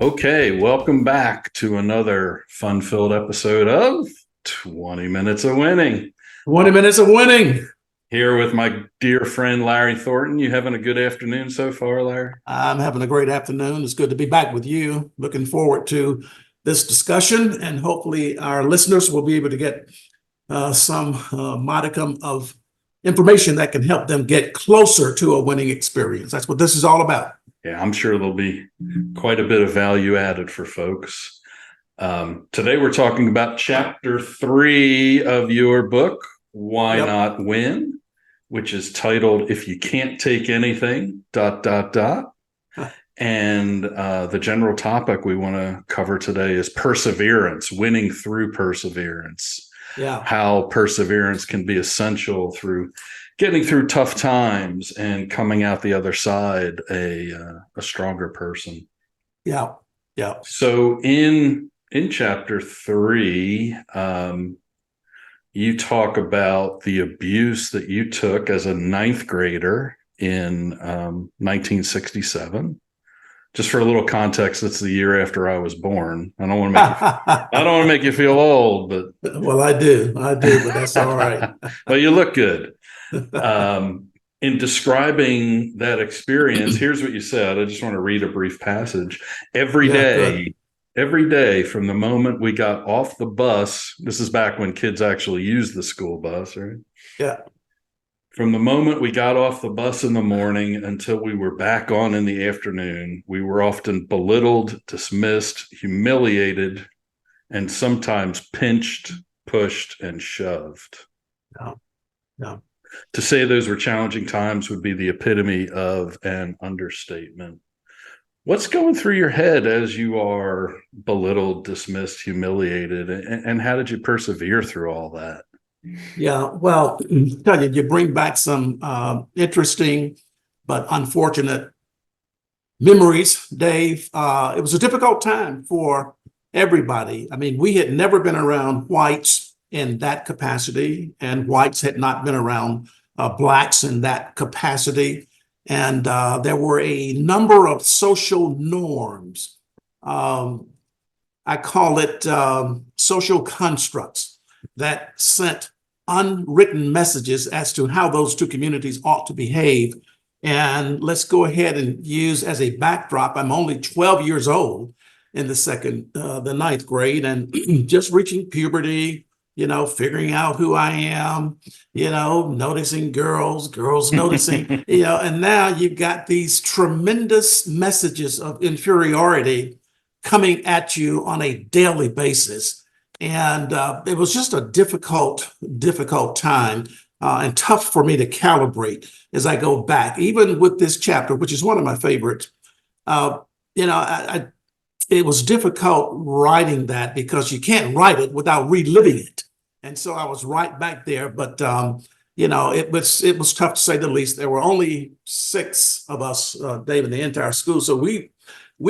Okay, welcome back to another fun-filled episode of 20 Minutes of Winning. 20 minutes of winning. Here with my dear friend Larry Thornton. You having a good afternoon so far, Larry? I'm having a great afternoon. It's good to be back with you. Looking forward to this discussion, and hopefully our listeners will be able to get some modicum of information that can help them get closer to a winning experience. That's what this is all about. Yeah, I'm sure there'll be quite a bit of value added for folks. Today we're talking about chapter 3 of your book, Why Yep. Not Win, which is titled If You Can't Take Anything, ... And the general topic we want to cover today is perseverance, winning through perseverance. Yeah. How perseverance can be essential through getting through tough times and coming out the other side a stronger person. Yeah. Yeah. So in chapter 3, you talk about the abuse that you took as a ninth grader in 1967. Just for a little context, that's the year after I was born. I don't want to make you feel old, but Well, I do, but that's all right. Well, you look good. In describing that experience, here's what you said. I just want to read a brief passage. Every day from the moment we got off the bus, this is back when kids actually used the school bus, right? Yeah. From the moment we got off the bus in the morning until we were back on in the afternoon, we were often belittled, dismissed, humiliated, and sometimes pinched, pushed, and shoved. Yeah. Yeah. To say those were challenging times would be the epitome of an understatement. What's going through your head as you are belittled, dismissed, humiliated, and how did you persevere through all that? Yeah, well, tell you bring back some interesting but unfortunate memories, Dave. It was a difficult time for everybody. I mean, we had never been around whites in that capacity, and whites had not been around blacks in that capacity. And there were a number of social norms. I call it social constructs that sent unwritten messages as to how those two communities ought to behave. And let's go ahead and use as a backdrop, I'm only 12 years old in the ninth grade, and just reaching puberty, figuring out who I am, noticing girls noticing, and now you've got these tremendous messages of inferiority coming at you on a daily basis. And it was just a difficult time and tough for me to calibrate as I go back, even with this chapter, which is one of my favorites. It was difficult writing that because you can't write it without reliving it. And so I was right back there, but it was tough to say the least. There were only 6 of us, Dave, in the entire school. So we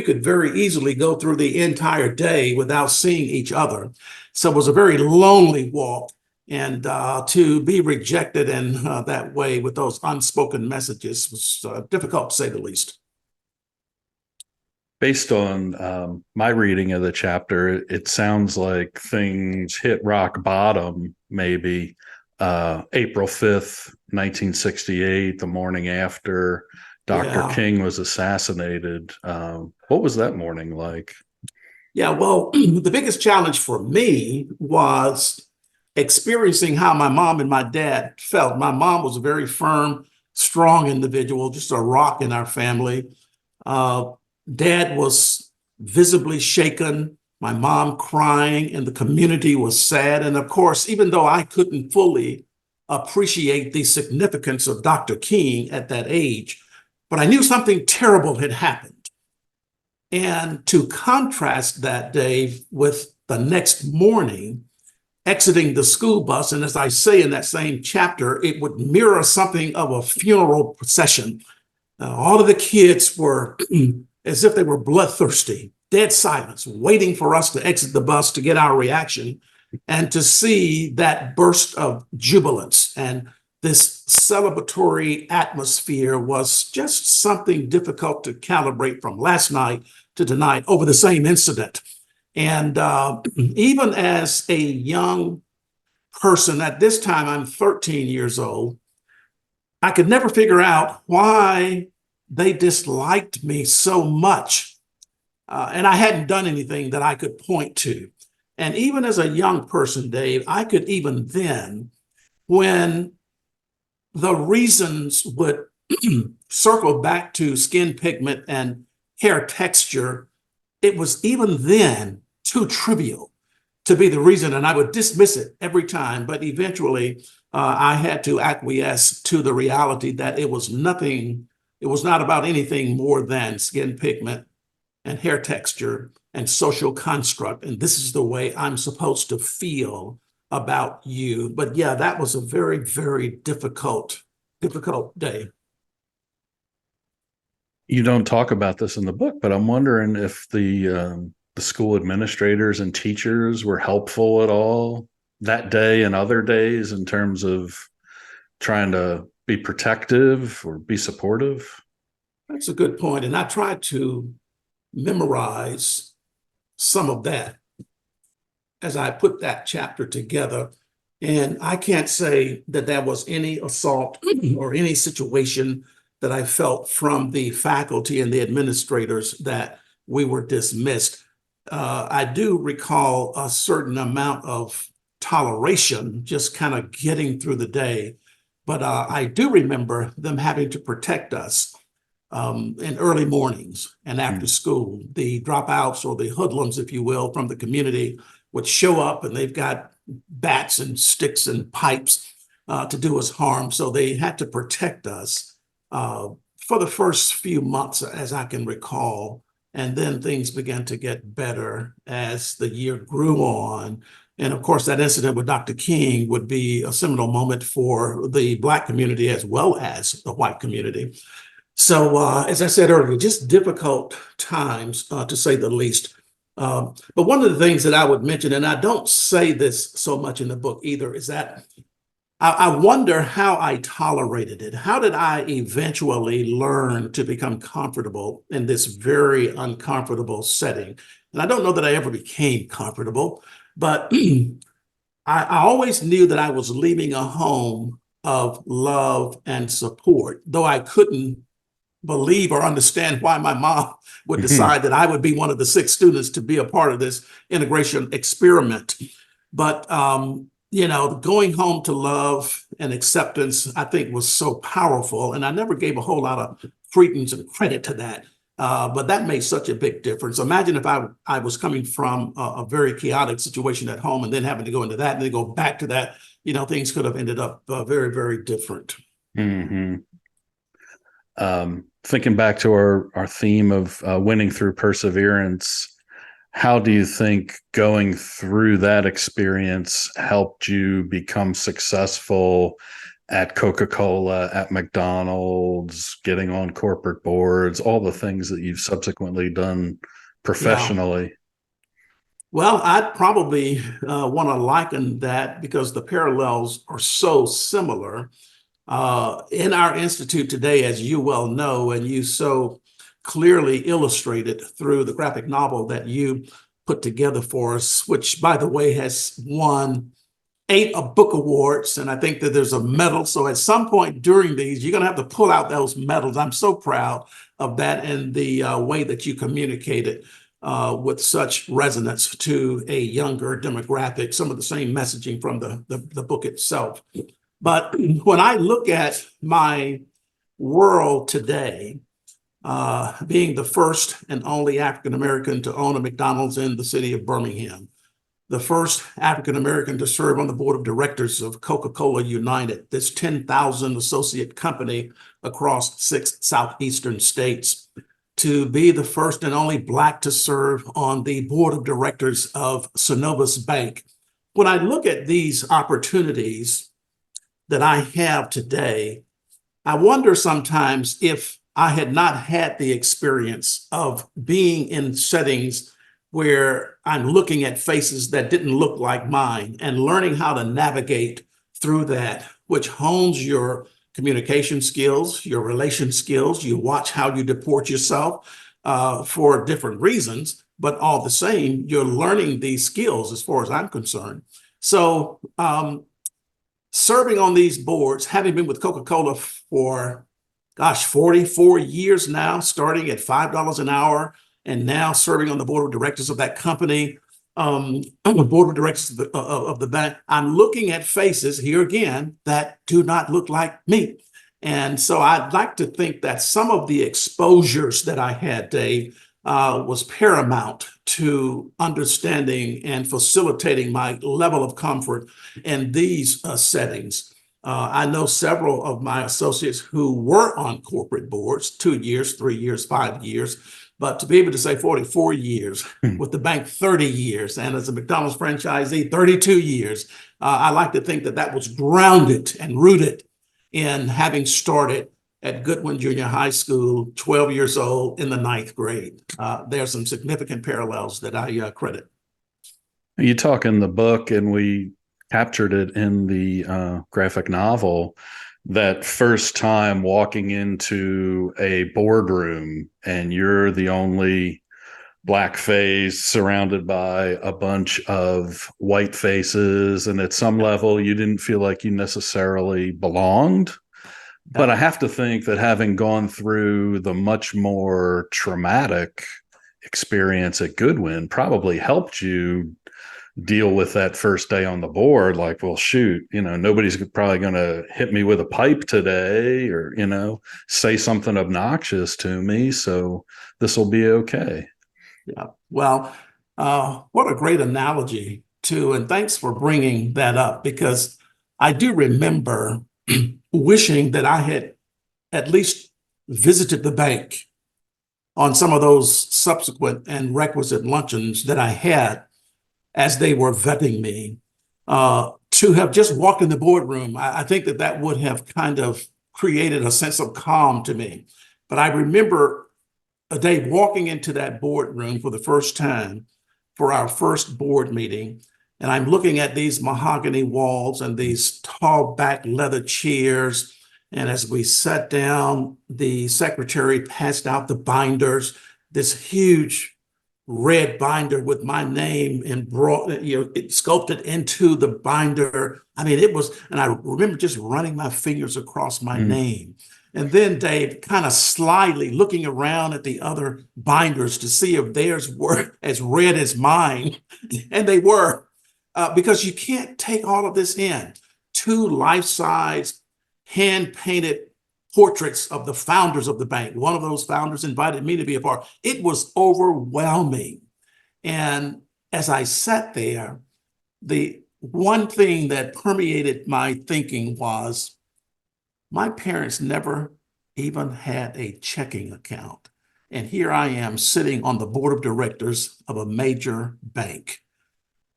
could very easily go through the entire day without seeing each other. So it was a very lonely walk. And to be rejected in that way with those unspoken messages was difficult to say the least. Based on my reading of the chapter, it sounds like things hit rock bottom maybe April 5th, 1968, the morning after Dr. King was assassinated. What was that morning like? Yeah, well, the biggest challenge for me was experiencing how my mom and my dad felt. My mom was a very firm, strong individual, just a rock in our family. Dad was visibly shaken, my mom crying, and the community was sad. And of course, even though I couldn't fully appreciate the significance of Dr. King at that age, but I knew something terrible had happened. And to contrast that, Dave, with the next morning, exiting the school bus, and as I say in that same chapter, it would mirror something of a funeral procession. All of the kids were as if they were bloodthirsty, dead silence, waiting for us to exit the bus to get our reaction and to see that burst of jubilance. And this celebratory atmosphere was just something difficult to calibrate from last night to tonight over the same incident. And even as a young person, at this time, I'm 13 years old, I could never figure out why they disliked me so much. And I hadn't done anything that I could point to. And even as a young person, Dave, I could even then, when the reasons would circle back to skin pigment and hair texture, it was even then too trivial to be the reason, and I would dismiss it every time. But eventually, I had to acquiesce to the reality that it was nothing, it was not about anything more than skin pigment and hair texture and social construct. And this is the way I'm supposed to feel about you. But yeah, that was a very, very difficult day. You don't talk about this in the book, but I'm wondering if the school administrators and teachers were helpful at all that day and other days in terms of trying to be protective or be supportive. That's a good point. And I tried to memorize some of that as I put that chapter together. And I can't say that there was any assault or any situation that I felt from the faculty and the administrators that we were dismissed. I do recall a certain amount of toleration, just kind of getting through the day. But I do remember them having to protect us in early mornings and after school. The dropouts or the hoodlums, if you will, from the community would show up, and they've got bats and sticks and pipes to do us harm. So they had to protect us for the first few months, as I can recall. And then things began to get better as the year grew on. And of course, that incident with Dr. King would be a seminal moment for the Black community as well as the white community. So as I said earlier, just difficult times, to say the least. But one of the things that I would mention, and I don't say this so much in the book either, is that I wonder how I tolerated it. How did I eventually learn to become comfortable in this very uncomfortable setting? And I don't know that I ever became comfortable, but I always knew that I was leaving a home of love and support, though I couldn't believe or understand why my mom would decide that I would be one of the 6 students to be a part of this integration experiment. But going home to love and acceptance, I think, was so powerful. And I never gave a whole lot of credence and credit to that. But that made such a big difference. Imagine if I was coming from a very chaotic situation at home and then having to go into that and then go back to that, things could have ended up very, very different. Mm-hmm. Thinking back to our theme of winning through perseverance, how do you think going through that experience helped you become successful at Coca-Cola, at McDonald's, getting on corporate boards, all the things that you've subsequently done professionally? Yeah. Well, I'd probably want to liken that, because the parallels are so similar. In our institute today, as you well know, and you so clearly illustrated through the graphic novel that you put together for us, which, by the way, has won 8 book awards, and I think that there's a medal. So at some point during these, you're going to have to pull out those medals. I'm so proud of that, and the way that you communicated with such resonance to a younger demographic, some of the same messaging from the book itself. But when I look at my world today, being the first and only African-American to own a McDonald's in the city of Birmingham, the first African-American to serve on the board of directors of Coca-Cola United, this 10,000 associate company across 6 southeastern states, to be the first and only Black to serve on the board of directors of Synovus Bank. When I look at these opportunities that I have today, I wonder sometimes if I had not had the experience of being in settings where I'm looking at faces that didn't look like mine and learning how to navigate through that, which hones your communication skills, your relation skills. You watch how you deport yourself. for different reasons, but all the same, you're learning these skills as far as I'm concerned. So serving on these boards, having been with Coca-Cola for, gosh, 44 years now, starting at $5 an hour, and now serving on the board of directors of that company, on the board of directors of the bank, I'm looking at faces here again that do not look like me. And so I'd like to think that some of the exposures that I had, Dave, was paramount to understanding and facilitating my level of comfort in these settings. I know several of my associates who were on corporate boards, 2 years, 3 years, 5 years, but to be able to say 44 years, with the bank 30 years, and as a McDonald's franchisee, 32 years, I like to think that that was grounded and rooted in having started at Goodwin Junior High School, 12 years old in the 9th grade. There are some significant parallels that I credit. You talk in the book, and we captured it in the graphic novel, that first time walking into a boardroom and you're the only black face surrounded by a bunch of white faces. And at some level, you didn't feel like you necessarily belonged. But I have to think that having gone through the much more traumatic experience at Goodwin probably helped you deal with that first day on the board. Like, well, shoot, nobody's probably going to hit me with a pipe today, or, say something obnoxious to me. So this will be okay. Yeah. Well, what a great analogy too. And thanks for bringing that up, because I do remember wishing that I had at least visited the bank on some of those subsequent and requisite luncheons that I had as they were vetting me, to have just walked in the boardroom. I think that that would have kind of created a sense of calm to me. But I remember a day walking into that boardroom for the first time for our first board meeting. And I'm looking at these mahogany walls and these tall back leather chairs. And as we sat down, the secretary passed out the binders, this huge red binder with my name and it sculpted into the binder. I mean, it was, and I remember just running my fingers across my name. And then Dave kind of slyly looking around at the other binders to see if theirs were as red as mine. And they were, because you can't take all of this in. 2 life-size, hand-painted portraits of the founders of the bank. One of those founders invited me to be a part. It was overwhelming. And as I sat there, the one thing that permeated my thinking was, my parents never even had a checking account. And here I am sitting on the board of directors of a major bank.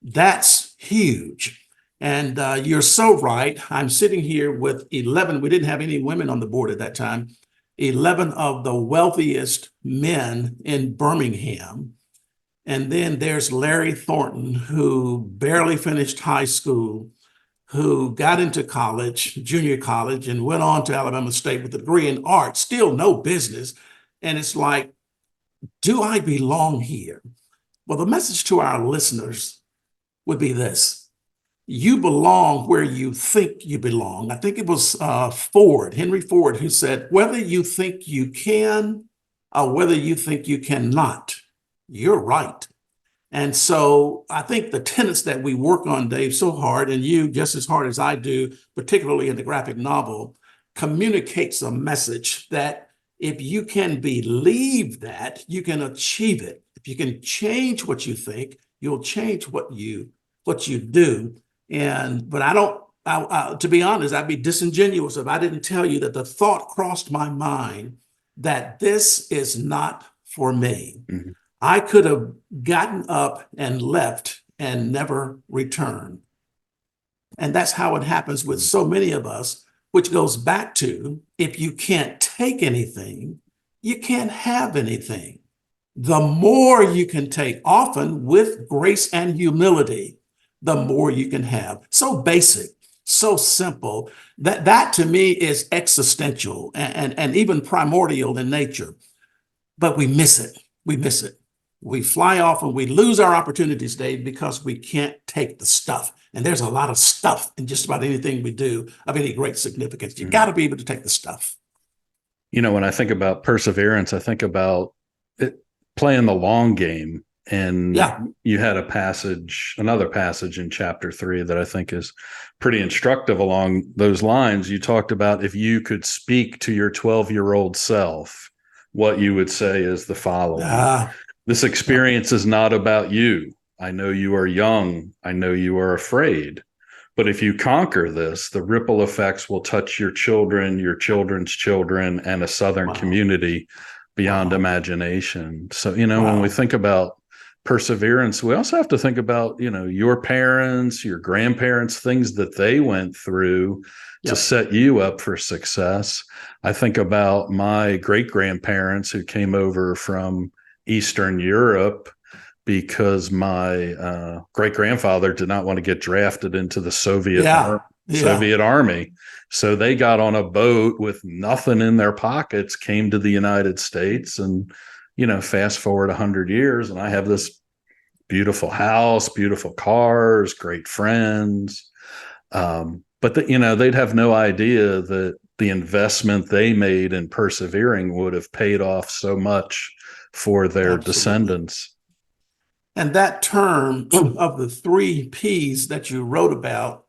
That's huge. And you're so right. I'm sitting here with 11, we didn't have any women on the board at that time, 11 of the wealthiest men in Birmingham. And then there's Larry Thornton, who barely finished high school, who got into college, junior college, and went on to Alabama State with a degree in art, still no business. And it's like, do I belong here? Well, the message to our listeners would be this: you belong where you think you belong. I think it was Henry Ford, who said, whether you think you can or whether you think you cannot, you're right. And so I think the tenets that we work on, Dave, so hard, and you just as hard as I do, particularly in the graphic novel, communicates a message that if you can believe that, you can achieve it. If you can change what you think, you'll change what you do. But I don't, to be honest, I'd be disingenuous if I didn't tell you that the thought crossed my mind that this is not for me. Mm-hmm. I could have gotten up and left and never returned. And that's how it happens with so many of us, which goes back to, if you can't take anything, you can't have anything. The more you can take, often with grace and humility, the more you can have. So basic, so simple, that to me is existential and even primordial in nature. but we miss it. We miss it. We fly off and we lose our opportunities, Dave, because we can't take the stuff. And there's a lot of stuff in just about anything we do of any great significance. You got to be able to take the stuff. You know, when I think about perseverance, I think about it, playing the long game. And Yeah. you had another passage in chapter 3 that I think is pretty instructive along those lines. You talked about if you could speak to your 12-year-old self, what you would say is the following. This experience is not about you. I know you are young. I know you are afraid. But if you conquer this, the ripple effects will touch your children, your children's children, and a Southern community beyond imagination. So, you know, when we think about perseverance, we also have to think about, you know, your parents, your grandparents, things that they went through to set you up for success. I think about my great grandparents who came over from Eastern Europe because my great grandfather did not want to get drafted into the Soviet Army. So they got on a boat with nothing in their pockets, came to the United States, and, you know, fast forward 100 years, and I have this beautiful house, beautiful cars, great friends. But you know, they'd have no idea that the investment they made in persevering would have paid off so much for their descendants. And that term of the 3 P's that you wrote about,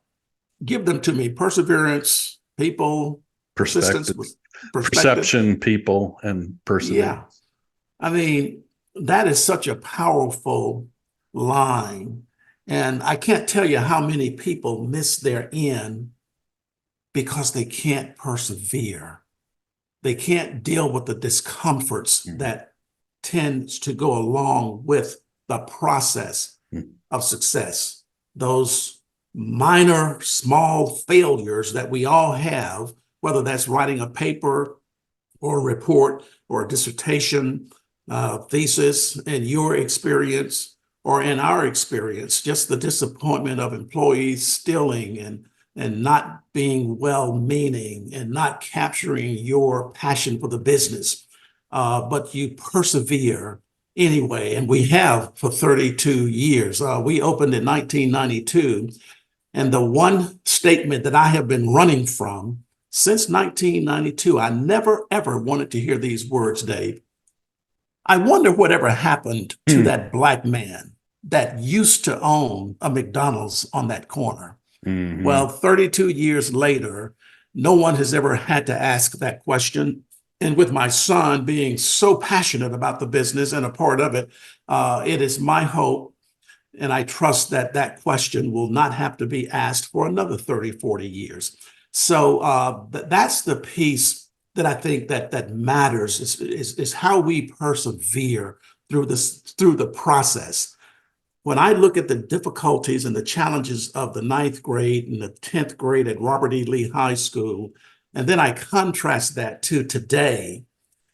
give them to me: perseverance, people, persistence, perception, people, and perseverance. Yeah. I mean, that is such a powerful line. And I can't tell you how many people miss their end because they can't persevere. They can't deal with the discomforts that tends to go along with the process of success. Those minor, small failures that we all have, whether that's writing a paper or a report or a dissertation, thesis, in your experience or in our experience, just the disappointment of employees stealing and not being well-meaning and not capturing your passion for the business. But you persevere anyway, and we have for 32 years. We opened in 1992, and the one statement that I have been running from since 1992, I never, ever wanted to hear these words, Dave. I wonder whatever happened to that Black man that used to own a McDonald's on that corner. Well, 32 years later, no one has ever had to ask that question. And with my son being so passionate about the business and a part of it, it is my hope, and I trust that that question will not have to be asked for another 30, 40 years. So that's the piece that I think that matters is how we persevere through the process. When I look at the difficulties and the challenges of the 9th grade and the 10th grade at Robert E. Lee High School, and then I contrast that to today,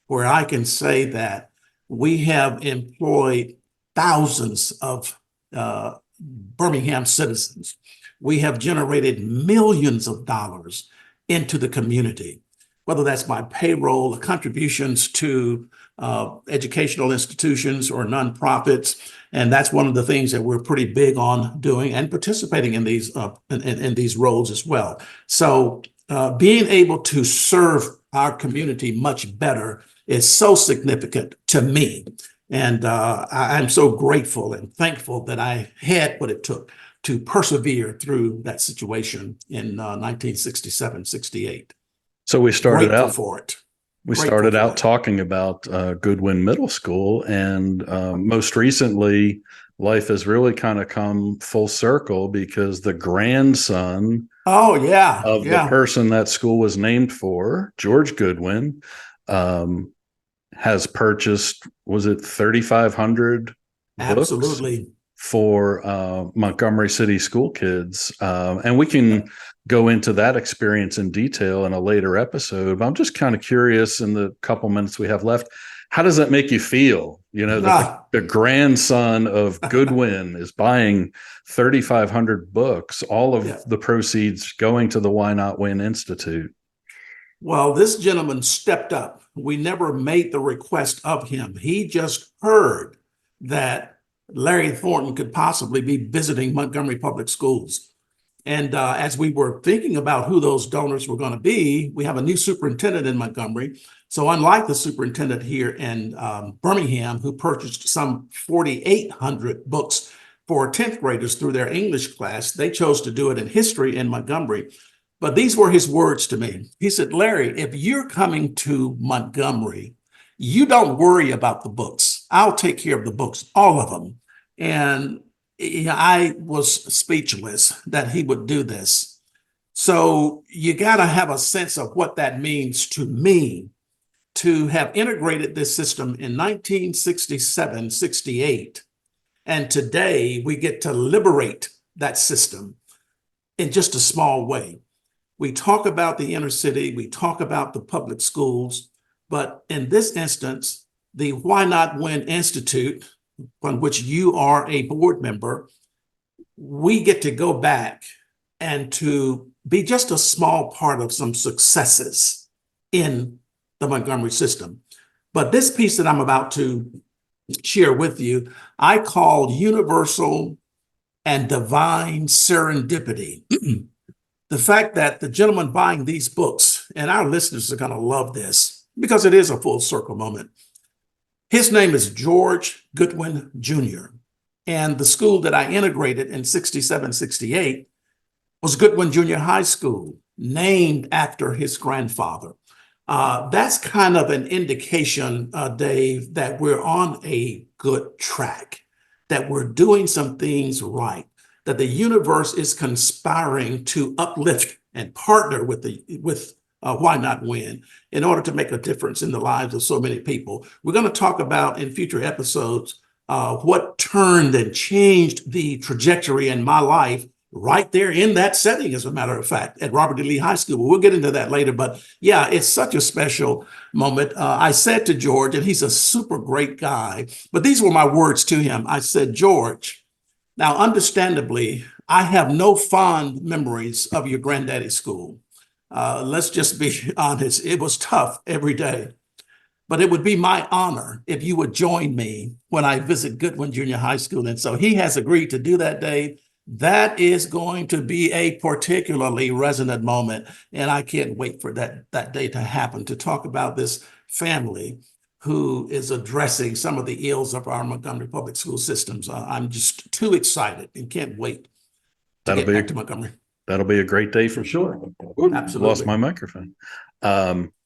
where I can say that we have employed thousands of Birmingham citizens. We have generated millions of dollars into the community, whether that's by payroll or contributions to educational institutions or nonprofits. And that's one of the things that we're pretty big on doing and participating in these in these roles as well. So being able to serve our community much better is so significant to me. And I'm so grateful and thankful that I had what it took to persevere through that situation in 1967, 68. So we started Grateful out for it. We started out talking about Goodwin Middle School, and most recently, life has really kind of come full circle because the grandson of the person that school was named for, George Goodwin, has purchased, was it 3,500 books for Montgomery City school kids? And we can go into that experience in detail in a later episode, but I'm just kind of curious in the couple minutes we have left, how does that make you feel? You know, that the grandson of Goodwin is buying 3,500 books, all of the proceeds going to the Why Not Win Institute. Well, this gentleman stepped up. We never made the request of him. He just heard that Larry Thornton could possibly be visiting Montgomery Public Schools. And as we were thinking about who those donors were going to be, we have a new superintendent in Montgomery. So unlike the superintendent here in Birmingham, who purchased some 4,800 books for 10th graders through their English class, they chose to do it in history in Montgomery. But these were his words to me. He said, Larry, if you're coming to Montgomery, you don't worry about the books. I'll take care of the books, all of them. And I was speechless that he would do this. So you got to have a sense of what that means to me to have integrated this system in 1967, 68. And today we get to liberate that system in just a small way. We talk about the inner city, we talk about the public schools, but in this instance, the Why Not Win Institute, on which you are a board member, we get to go back and to be just a small part of some successes in the Montgomery system. But this piece that I'm about to share with you, I call universal and divine serendipity. The fact that the gentleman buying these books, and our listeners are going to love this because it is a full circle moment. His name is George Goodwin Jr. And the school that I integrated in 67, 68 was Goodwin Junior High School, named after his grandfather. That's kind of an indication, Dave, that we're on a good track, that we're doing some things right, that the universe is conspiring to uplift and partner with Why Not Win in order to make a difference in the lives of so many people. We're going to talk about in future episodes what turned and changed the trajectory in my life right there in that setting, as a matter of fact, at Robert E. Lee High School. But we'll get into that later. But yeah, it's such a special moment. I said to George, and he's a super great guy, but these were my words to him. I said, George, now, understandably, I have no fond memories of your granddaddy's school. Let's just be honest. It was tough every day. But it would be my honor if you would join me when I visit Goodwin Junior High School. And so he has agreed to do that, Dave. That is going to be a particularly resonant moment. And I can't wait for that day to happen, to talk about this family who is addressing some of the ills of our Montgomery public school systems. I'm just too excited and can't wait to get back to Montgomery. That'll be a great day for sure. Absolutely. Lost my microphone.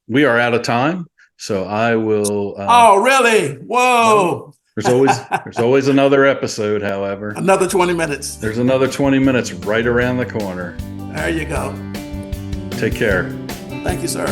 We are out of time, so I will. Oh, really? Whoa. There's always another episode, however. Another 20 minutes. There's another 20 minutes right around the corner. There you go. Take care. Thank you, sir.